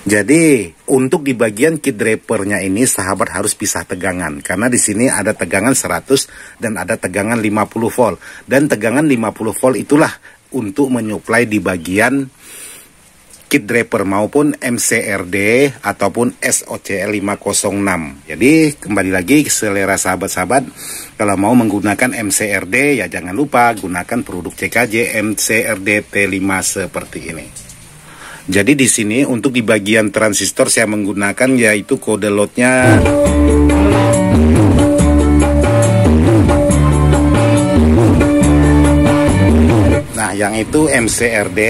Jadi untuk di bagian kit drapernya ini sahabat harus pisah tegangan, karena di sini ada tegangan 100 dan ada tegangan 50 volt, dan tegangan 50 volt itulah untuk menyuplai di bagian kit draper maupun MCRD ataupun SOCL 506. Jadi kembali lagi selera sahabat-sahabat, kalau mau menggunakan MCRD ya jangan lupa gunakan produk CKJ MCRD T5 seperti ini. Jadi di sini untuk di bagian transistor saya menggunakan yaitu kode lotnya nah yang itu MCRD.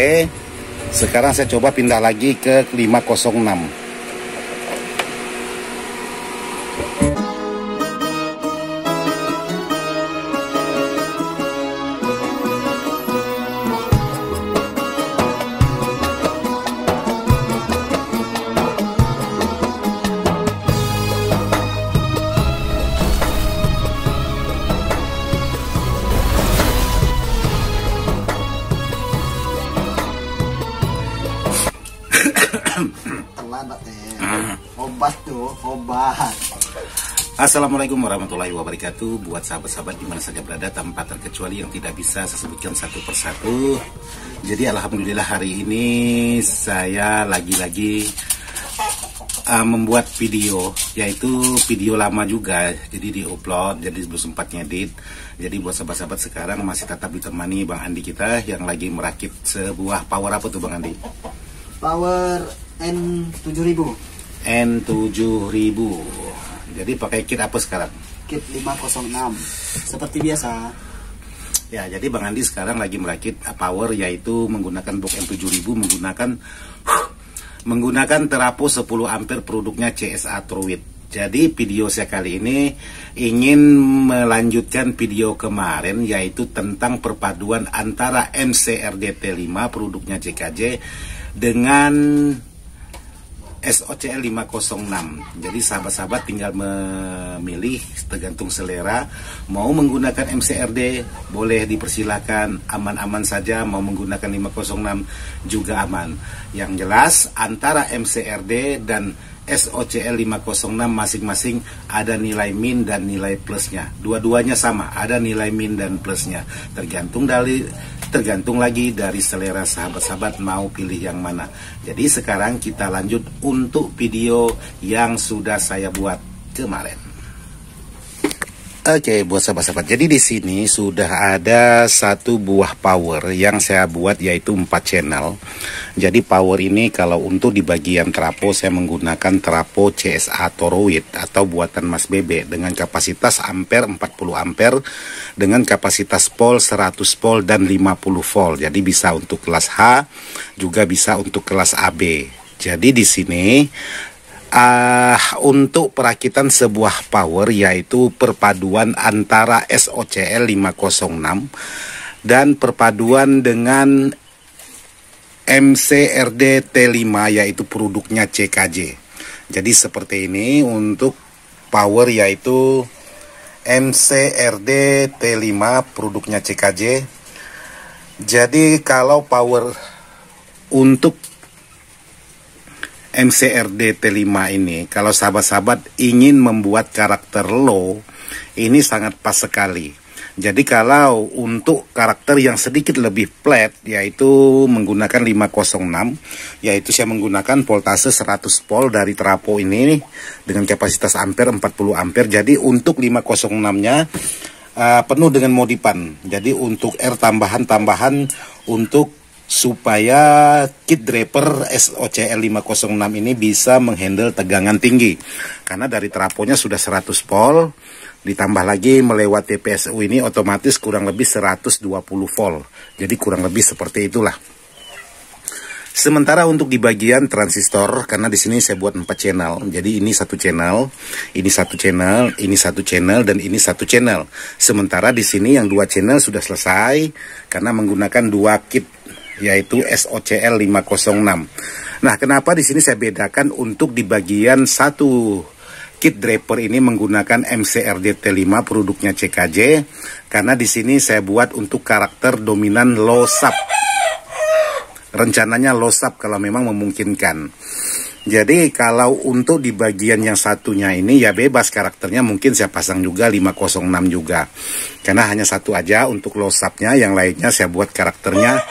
Sekarang saya coba pindah lagi ke 506. Assalamualaikum warahmatullahi wabarakatuh. Buat sahabat-sahabat dimana saja berada tanpa terkecuali yang tidak bisa saya sebutkan satu persatu. Jadi alhamdulillah hari ini saya lagi-lagi membuat video, yaitu video lama juga, jadi di-upload, jadi belum sempat ngedit. Jadi buat sahabat-sahabat sekarang masih tetap ditemani Bang Andi kita yang lagi merakit sebuah power. Apa tuh Bang Andi? Power N7000. N7000. Jadi pakai kit apa sekarang? Kit 506 seperti biasa. Ya, jadi Bang Andi sekarang lagi merakit power, yaitu menggunakan box M7000 menggunakan terapo 10 ampere produknya CSA Truit. Jadi video saya kali ini ingin melanjutkan video kemarin, yaitu tentang perpaduan antara MCRD T5 produknya CKJ dengan SOCL 506. Jadi sahabat-sahabat tinggal memilih tergantung selera. Mau menggunakan MCRD boleh dipersilakan, aman-aman saja. Mau menggunakan 506 juga aman. Yang jelas antara MCRD dan SOCL 506 masing-masing ada nilai min dan nilai plusnya. Dua-duanya sama, ada nilai min dan plusnya. Tergantung lagi dari selera sahabat-sahabat mau pilih yang mana. Jadi sekarang kita lanjut untuk video yang sudah saya buat kemarin. Oke, buat sahabat-sahabat. Jadi di sini sudah ada satu buah power yang saya buat, yaitu 4 channel. Jadi power ini kalau untuk di bagian trapo saya menggunakan trapo CSA Truit atau buatan Mas Bebe dengan kapasitas ampere 40 ampere dengan kapasitas pol 100 pol dan 50 volt. Jadi bisa untuk kelas H, juga bisa untuk kelas AB. Jadi di sini untuk perakitan sebuah power, yaitu perpaduan antara SOCL 506 dan perpaduan dengan MCRD T5 yaitu produknya CKJ. Jadi seperti ini untuk power, yaitu MCRD T5 produknya CKJ. Jadi kalau power untuk MCRD T5 ini, kalau sahabat-sahabat ingin membuat karakter low, ini sangat pas sekali. Jadi kalau untuk karakter yang sedikit lebih flat, yaitu menggunakan 506, yaitu saya menggunakan voltase 100 volt dari trapo ini dengan kapasitas ampere 40 ampere. Jadi untuk 506-nya penuh dengan modifan. Jadi untuk R tambahan untuk supaya kit draper SOCL 506 ini bisa menghandle tegangan tinggi, karena dari traponya sudah 100 volt, ditambah lagi melewati PSU ini otomatis kurang lebih 120 volt. Jadi kurang lebih seperti itulah. Sementara untuk di bagian transistor, karena di sini saya buat 4 channel. Jadi ini satu channel, ini satu channel, ini satu channel, dan ini satu channel. Sementara di sini yang 2 channel sudah selesai karena menggunakan 2 kit, yaitu SOCL 506. Nah, kenapa di sini saya bedakan untuk di bagian satu kit draper ini menggunakan MCRD T5 produknya CKJ, karena di sini saya buat untuk karakter dominan low sub. Rencananya low sub kalau memang memungkinkan. Jadi kalau untuk di bagian yang satunya ini ya bebas karakternya, mungkin saya pasang juga 506 juga. Karena hanya satu aja untuk close up-nya, yang lainnya saya buat karakternya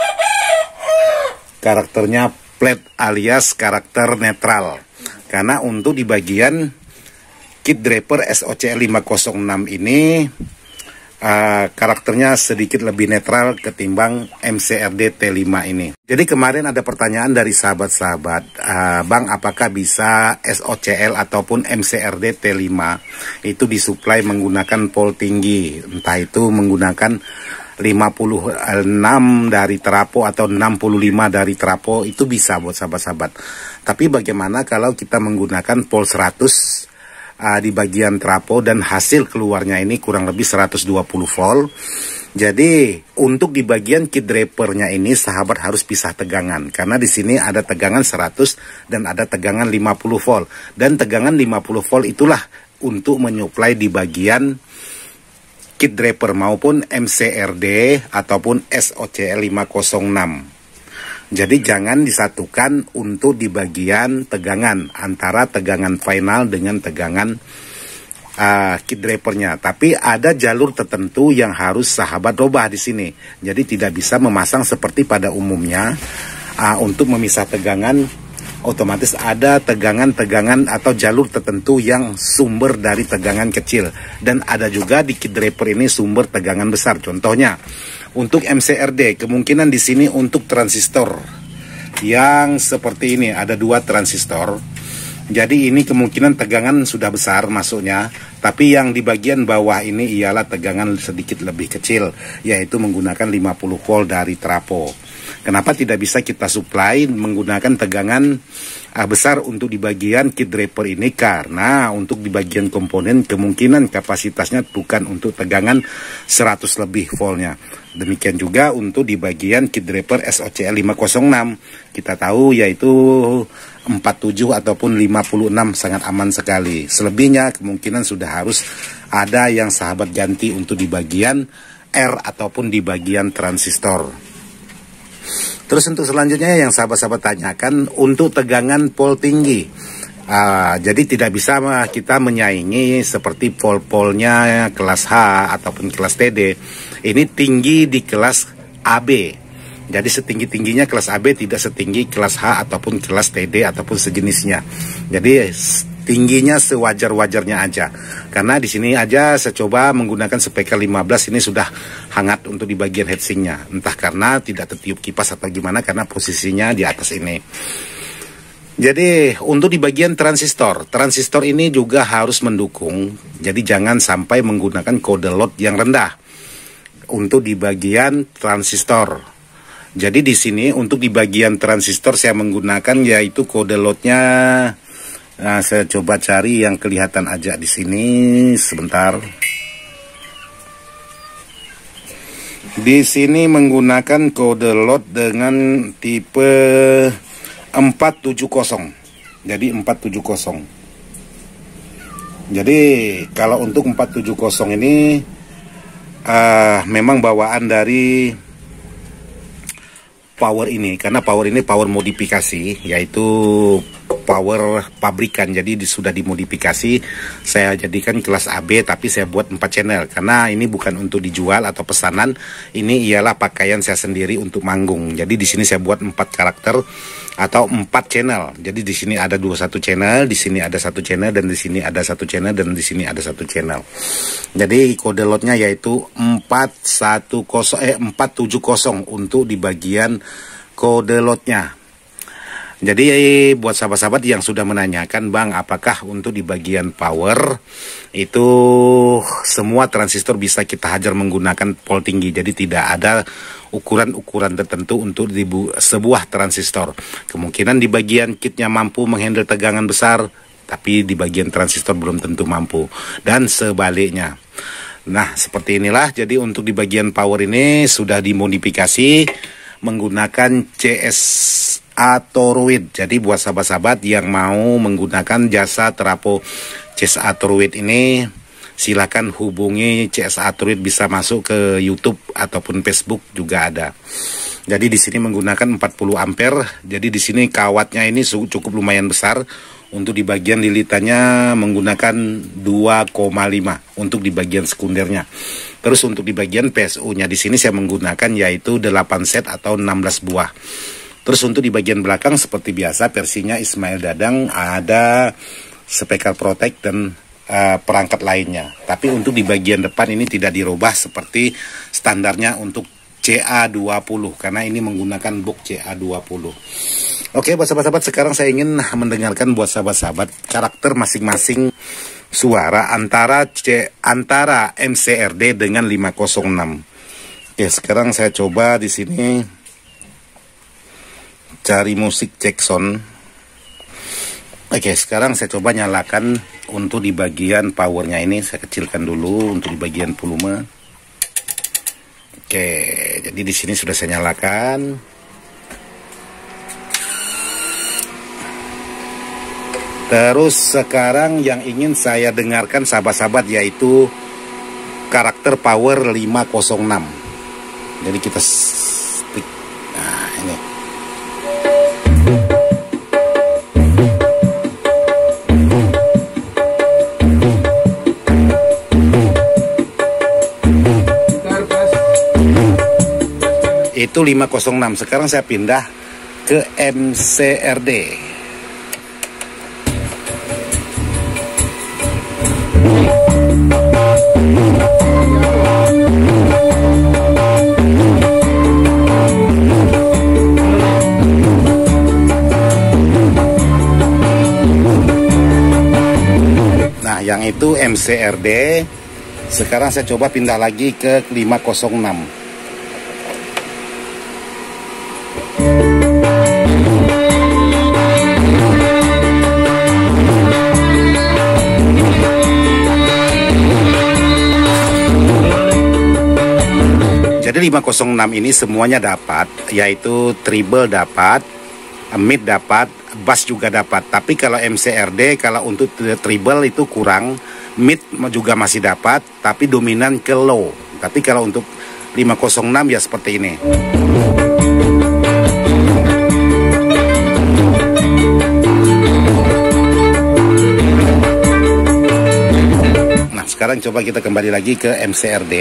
flat alias karakter netral. Karena untuk di bagian kit draper SOCL 506 ini karakternya sedikit lebih netral ketimbang MCRD T5 ini. Jadi kemarin ada pertanyaan dari sahabat-sahabat, Bang, apakah bisa SOCL ataupun MCRD T5 itu disuplai menggunakan pol tinggi, entah itu menggunakan 56 dari trapo atau 65 dari trapo, itu bisa buat sahabat-sahabat. Tapi bagaimana kalau kita menggunakan pol 100 di bagian trapo dan hasil keluarnya ini kurang lebih 120 volt. Jadi untuk di bagian kit drapernya ini sahabat harus pisah tegangan, karena di sini ada tegangan 100 dan ada tegangan 50 volt, dan tegangan 50 volt itulah untuk menyuplai di bagian kit draper maupun MCRD ataupun SOCL 506. Jadi jangan disatukan untuk di bagian tegangan antara tegangan final dengan tegangan kit drapernya. Tapi ada jalur tertentu yang harus sahabat robah di sini. Jadi tidak bisa memasang seperti pada umumnya. Untuk memisah tegangan, otomatis ada tegangan-tegangan atau jalur tertentu yang sumber dari tegangan kecil. Dan ada juga di kit draper ini sumber tegangan besar. Contohnya, untuk MCRD, kemungkinan di sini untuk transistor yang seperti ini, ada 2 transistor. Jadi ini kemungkinan tegangan sudah besar masuknya, tapi yang di bagian bawah ini ialah tegangan sedikit lebih kecil, yaitu menggunakan 50 volt dari trapo. Kenapa tidak bisa kita supply menggunakan tegangan besar untuk di bagian kit draper ini? Karena untuk di bagian komponen kemungkinan kapasitasnya bukan untuk tegangan 100 lebih voltnya. Demikian juga untuk di bagian kit draper SOCL 506. Kita tahu yaitu 47 ataupun 56 sangat aman sekali. Selebihnya kemungkinan sudah harus ada yang sahabat ganti untuk di bagian R ataupun di bagian transistor. Terus untuk selanjutnya yang sahabat-sahabat tanyakan untuk tegangan pol tinggi. Jadi tidak bisa kita menyaingi seperti pol-polnya kelas H ataupun kelas TD. Ini tinggi di kelas AB. Jadi setinggi-tingginya kelas AB tidak setinggi kelas H ataupun kelas TD ataupun sejenisnya. Jadi tingginya sewajar-wajarnya aja. Karena di sini aja saya coba menggunakan speaker 15 ini sudah hangat untuk di bagian heatsinknya. Entah karena tidak tertiup kipas atau gimana, karena posisinya di atas ini. Jadi untuk di bagian transistor ini juga harus mendukung. Jadi jangan sampai menggunakan kode load yang rendah untuk di bagian transistor. Jadi di sini untuk di bagian transistor saya menggunakan yaitu kode loadnya. Nah, saya coba cari yang kelihatan aja di sini sebentar. Di sini menggunakan kode load dengan tipe 470. Jadi 470. Jadi kalau untuk 470 ini memang bawaan dari power ini, karena power ini power modifikasi, yaitu power pabrikan. Jadi sudah dimodifikasi, saya jadikan kelas AB tapi saya buat 4 channel karena ini bukan untuk dijual atau pesanan, ini ialah pakaian saya sendiri untuk manggung. Jadi di sini saya buat 4 karakter atau 4 channel. Jadi di sini ada 21 channel, di sini ada 1 channel, dan di sini ada 1 channel, dan di sini ada 1 channel. Jadi kode lotnya yaitu 470 untuk di bagian kode lotnya. Jadi buat sahabat-sahabat yang sudah menanyakan, Bang, apakah untuk di bagian power itu semua transistor bisa kita hajar menggunakan pol tinggi. Jadi tidak ada ukuran-ukuran tertentu untuk di sebuah transistor. Kemungkinan di bagian kitnya mampu menghandle tegangan besar, tapi di bagian transistor belum tentu mampu. Dan sebaliknya. Nah, seperti inilah. Jadi untuk di bagian power ini sudah dimodifikasi menggunakan CSA Toroid. Jadi buat sahabat-sahabat yang mau menggunakan jasa terapo CSA Toroid ini, silakan hubungi CSA Toroid, bisa masuk ke YouTube ataupun Facebook juga ada. Jadi di sini menggunakan 40 ampere. Jadi di sini kawatnya ini cukup lumayan besar. Untuk di bagian lilitannya menggunakan 2,5 untuk di bagian sekundernya. Terus untuk di bagian PSU-nya di sini saya menggunakan yaitu 8 set atau 16 buah. Terus untuk di bagian belakang seperti biasa versinya Ismail Dadang ada speaker protect dan perangkat lainnya. Tapi untuk di bagian depan ini tidak dirubah seperti standarnya untuk CA20 karena ini menggunakan box CA20. Oke buat sahabat-sahabat, sekarang saya ingin mendengarkan buat sahabat-sahabat karakter masing-masing suara antara MCRD dengan 506. Oke, sekarang saya coba di sini cari musik Jackson. Oke, sekarang saya coba nyalakan untuk di bagian powernya ini. Saya kecilkan dulu untuk di bagian volume. Oke, jadi di sini sudah saya nyalakan. Terus sekarang yang ingin saya dengarkan sahabat-sahabat yaitu karakter power 506. Jadi kita stick. Nah, ini. Itu 506. Sekarang saya pindah ke MCRD. Nah, yang itu MCRD. Sekarang saya coba pindah lagi ke 506. Jadi 506 ini semuanya dapat, yaitu treble dapat, mid dapat, bass juga dapat. Tapi kalau MCRD, kalau untuk treble itu kurang, mid juga masih dapat, tapi dominan ke low. Tapi kalau untuk 506 ya seperti ini. Nah, sekarang coba kita kembali lagi ke MCRD.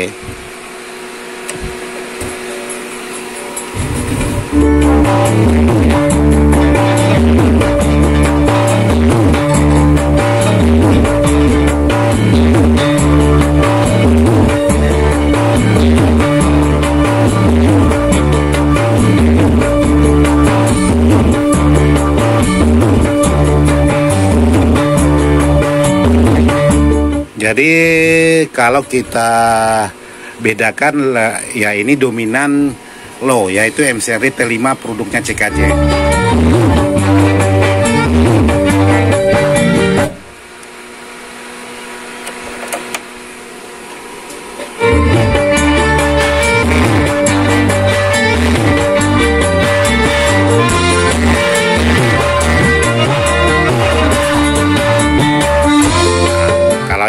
Jadi kalau kita bedakan ya ini dominan low yaitu MCRD T5 produknya CKJ.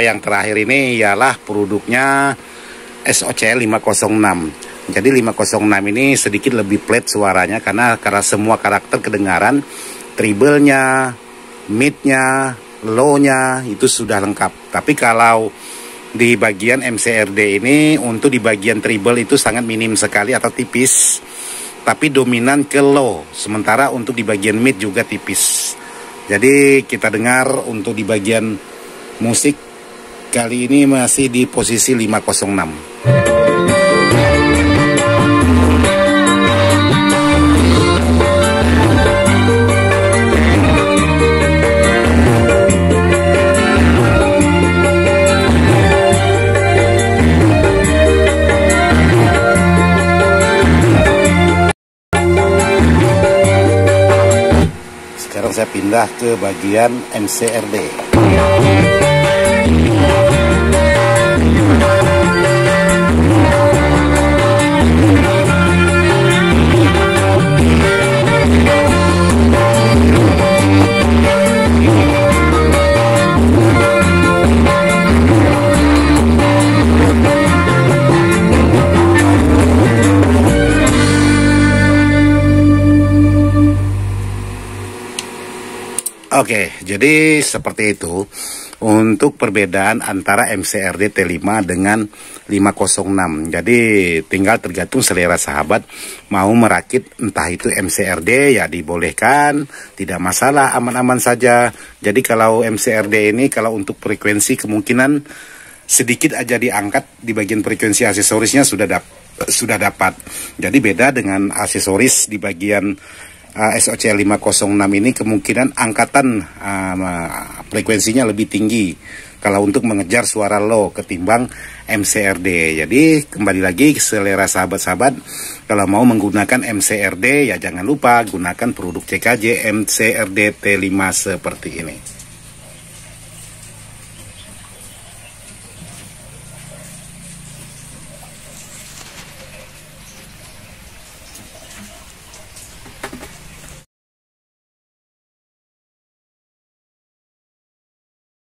Yang terakhir ini ialah produknya SOC 506. Jadi 506 ini sedikit lebih flat suaranya karena semua karakter kedengaran, treble-nya, mid-nya, low-nya itu sudah lengkap. Tapi kalau di bagian MCRD ini untuk di bagian treble itu sangat minim sekali atau tipis, tapi dominan ke low. Sementara untuk di bagian mid juga tipis. Jadi kita dengar untuk di bagian musik kali ini masih di posisi 506. Sekarang saya pindah ke bagian MCRD. Oke, jadi seperti itu untuk perbedaan antara MCRD T5 dengan 506. Jadi tinggal tergantung selera sahabat mau merakit entah itu MCRD ya dibolehkan, tidak masalah, aman-aman saja. Jadi kalau MCRD ini kalau untuk frekuensi kemungkinan sedikit aja diangkat di bagian frekuensi aksesorisnya sudah dapat. Jadi beda dengan aksesoris di bagian SOCL 506 ini kemungkinan angkatan frekuensinya lebih tinggi kalau untuk mengejar suara low ketimbang MCRD. Jadi kembali lagi selera sahabat-sahabat, kalau mau menggunakan MCRD ya jangan lupa gunakan produk CKJ MCRD T5 seperti ini.